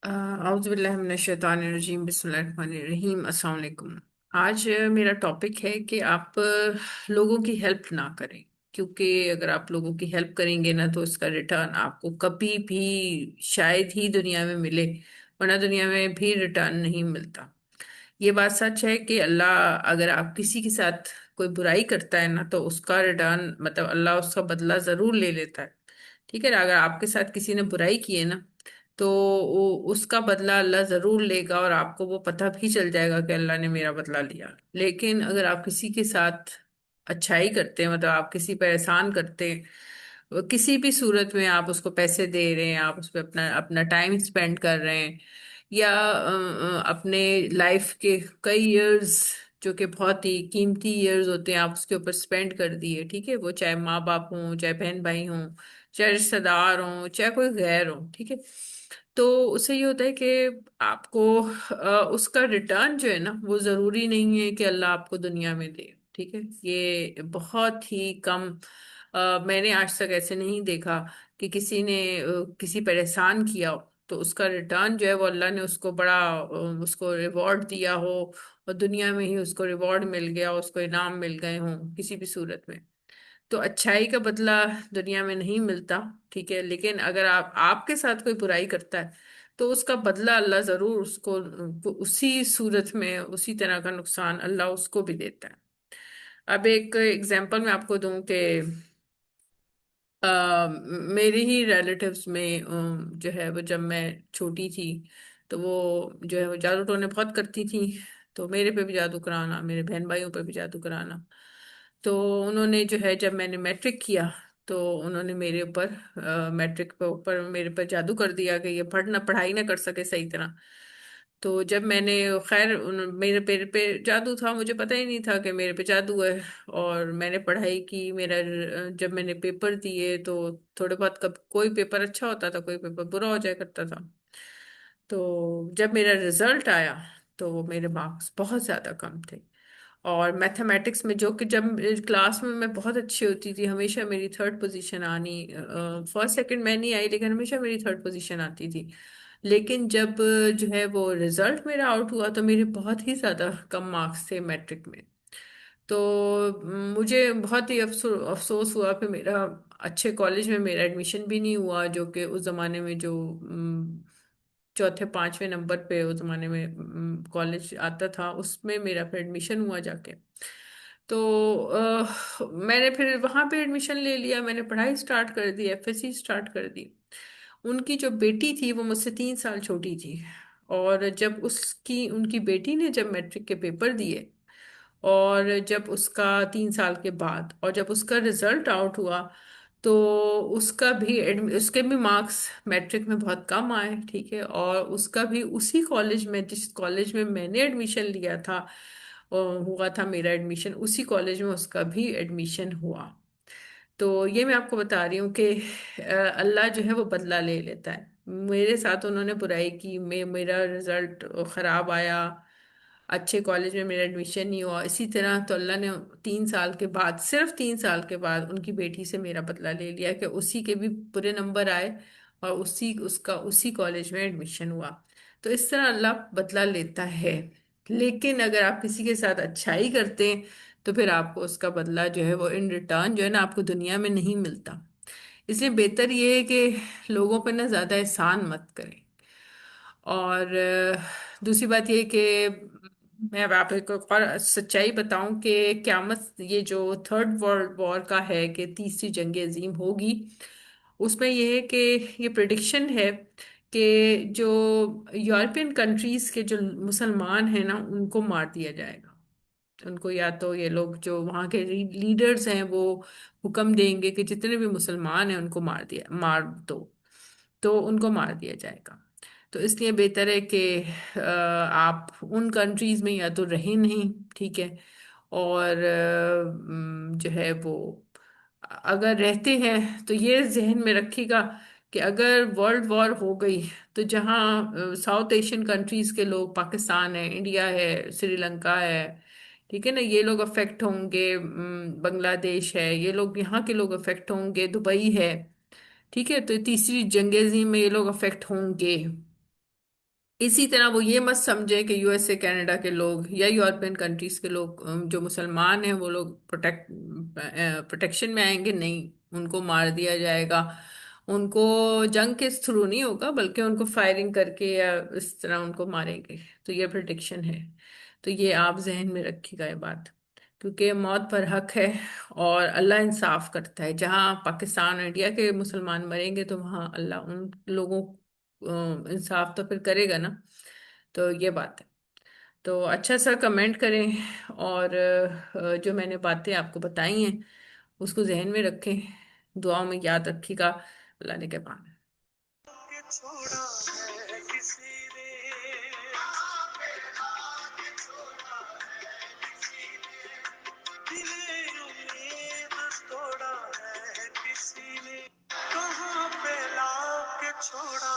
औज़ु बिल्लाहि मिनश शैतानिर रजीम बिस्मिल्लाहिर रहमानिर रहीम अस्सलाम वालेकुम। आज मेरा टॉपिक है कि आप लोगों की हेल्प ना करें, क्योंकि अगर आप लोगों की हेल्प करेंगे ना तो इसका रिटर्न आपको कभी भी शायद ही दुनिया में मिले, वरना दुनिया में भी रिटर्न नहीं मिलता। ये बात सच है कि अल्लाह अगर आप किसी के साथ कोई बुराई करता है ना तो उसका रिटर्न मतलब अल्लाह उसका बदला जरूर ले लेता है। ठीक है ना, अगर आपके साथ किसी ने बुराई की है ना तो उसका बदला अल्लाह जरूर लेगा और आपको वो पता भी चल जाएगा कि अल्लाह ने मेरा बदला लिया। लेकिन अगर आप किसी के साथ अच्छाई करते हैं, मतलब आप किसी पर एहसान करते हैं, वो किसी भी सूरत में आप उसको पैसे दे रहे हैं, आप उस पर अपना अपना टाइम स्पेंड कर रहे हैं, या अपने लाइफ के कई इयर्स जो कि बहुत ही कीमती इयर्स होते हैं आप उसके ऊपर स्पेंड कर दिए, ठीक है, वो चाहे माँ बाप हों, चाहे बहन भाई हों, चाहे रिश्तेदार हों, चाहे कोई गैर हो, ठीक है, तो उससे ये होता है कि आपको उसका रिटर्न जो है ना वो जरूरी नहीं है कि अल्लाह आपको दुनिया में दे। ठीक है, ये बहुत ही कम, मैंने आज तक ऐसे नहीं देखा कि किसी ने किसी पर एहसान किया हो तो उसका रिटर्न जो है वो अल्लाह ने उसको बड़ा उसको रिवॉर्ड दिया हो और दुनिया में ही उसको रिवॉर्ड मिल गया, उसको इनाम मिल गए हों किसी भी सूरत में। तो अच्छाई का बदला दुनिया में नहीं मिलता। ठीक है, लेकिन अगर आप आपके साथ कोई बुराई करता है तो उसका बदला अल्लाह जरूर उसको उसी सूरत में उसी तरह का नुकसान अल्लाह उसको भी देता है। अब एक एग्जांपल मैं आपको दूं कि मेरे ही रिलेटिव्स में जो है वो जब मैं छोटी थी तो वो जो है वो जादू टोने बहुत करती थी। तो मेरे पे भी जादू कराना, मेरे बहन भाइयों पे भी जादू कराना। तो उन्होंने जो है जब मैंने मैट्रिक किया तो उन्होंने मेरे ऊपर मैट्रिक पे ऊपर मेरे पर जादू कर दिया कि ये पढ़ाई ना कर सके सही तरह। तो जब मैंने खैर मेरे पेड़ पे जादू था, मुझे पता ही नहीं था कि मेरे पे जादू है। और मैंने पढ़ाई की, मेरा जब मैंने पेपर दिए तो थोड़े बहुत कब कोई पेपर अच्छा होता था, कोई पेपर बुरा हो जाया करता था। तो जब मेरा रिजल्ट आया तो मेरे मार्क्स बहुत ज़्यादा कम थे। और मैथमेटिक्स में जो कि जब क्लास में मैं बहुत अच्छी होती थी, हमेशा मेरी थर्ड पोजीशन आनी, फर्स्ट सेकंड मैं नहीं आई लेकिन हमेशा मेरी थर्ड पोजीशन आती थी। लेकिन जब जो है वो रिजल्ट मेरा आउट हुआ तो मेरे बहुत ही ज़्यादा कम मार्क्स थे मैट्रिक में। तो मुझे बहुत ही अफसोस हुआ कि मेरा अच्छे कॉलेज में मेरा एडमिशन भी नहीं हुआ, जो कि उस ज़माने में जो चौथे पांचवें नंबर पे उस ज़माने में कॉलेज आता था उसमें मेरा फिर एडमिशन हुआ जाके। तो मैंने फिर वहाँ पे एडमिशन ले लिया, मैंने पढ़ाई स्टार्ट कर दी, एफएससी स्टार्ट कर दी। उनकी जो बेटी थी वो मुझसे 3 साल छोटी थी। और जब उसकी उनकी बेटी ने जब मैट्रिक के पेपर दिए और जब उसका 3 साल के बाद और जब उसका रिजल्ट आउट हुआ तो उसके भी मार्क्स मैट्रिक में बहुत कम आए। ठीक है, और उसका भी उसी कॉलेज में जिस कॉलेज में मैंने एडमिशन लिया था हुआ था मेरा एडमिशन, उसी कॉलेज में उसका भी एडमिशन हुआ। तो ये मैं आपको बता रही हूँ कि अल्लाह जो है वो बदला ले लेता है। मेरे साथ उन्होंने बुराई की, मेरा रिजल्ट खराब आया, अच्छे कॉलेज में मेरा एडमिशन नहीं हुआ, इसी तरह तो अल्लाह ने 3 साल के बाद, सिर्फ 3 साल के बाद उनकी बेटी से मेरा बदला ले लिया कि उसी के भी बुरे नंबर आए और उसी कॉलेज में एडमिशन हुआ। तो इस तरह अल्लाह बदला लेता है। लेकिन अगर आप किसी के साथ अच्छाई करते हैं तो फिर आपको उसका बदला जो है वो इन रिटर्न जो है ना आपको दुनिया में नहीं मिलता। इसलिए बेहतर ये है कि लोगों पर ना ज्यादा एहसान मत करें। और दूसरी बात ये कि मैं अब आप एक और सच्चाई बताऊं कि क्यामत ये जो थर्ड वर्ल्ड वॉर का है कि तीसरी जंग अजीम होगी, उसमें ये है कि ये प्रिडिक्शन है कि जो यूरोपियन कंट्रीज के जो मुसलमान हैं ना उनको मार दिया जाएगा। उनको या तो ये लोग जो वहाँ के लीडर्स हैं वो हुक्म देंगे कि जितने भी मुसलमान हैं उनको मार दो, तो उनको मार दिया जाएगा। तो इसलिए बेहतर है कि आप उन कंट्रीज में या तो रहें नहीं। ठीक है, और जो है वो अगर रहते हैं तो ये जहन में रखिएगा कि अगर वर्ल्ड वॉर हो गई तो जहाँ साउथ एशियन कंट्रीज के लोग, पाकिस्तान है, इंडिया है, श्रीलंका है, ठीक है ना, ये लोग अफेक्ट होंगे, बांग्लादेश है, ये लोग यहाँ के लोग अफेक्ट होंगे, दुबई है, ठीक है, तो तीसरी जंग अज़ीम में ये लोग अफेक्ट होंगे। اسی طرح وہ یہ مت سمجھے کہ یو ایس اے کینیڈا کے لوگ یا یورپین کنٹریز کے لوگ جو مسلمان ہیں وہ لوگ پروٹیکشن میں آئیں گے، نہیں، ان کو مار دیا جائے گا، ان کو جنگ کے تھرو نہیں ہوگا بلکہ ان کو فائرنگ کر کے یا اس طرح ان کو ماریں گے، تو یہ پروٹیکشن ہے۔ تو یہ آپ ذہن میں رکھیے گا یہ بات، کیونکہ موت پر حق ہے اور اللہ انصاف کرتا ہے، جہاں پاکستان اور انڈیا کے مسلمان مریں گے تو وہاں اللہ ان لوگوں انصاف تو پھر کرے گا نا۔ تو یہ بات ہے، تو اچھا سا کمنٹ کریں، اور جو میں نے باتیں آپ کو بتائی ہیں اس کو ذہن میں رکھیں، دعاؤں میں یاد رکھیے گا، اللہ نے کے پانا۔ چھوڑا ہے کسی نے، دلے امید توڑا ہے کسی نے، کہاں پہ لا کے چھوڑا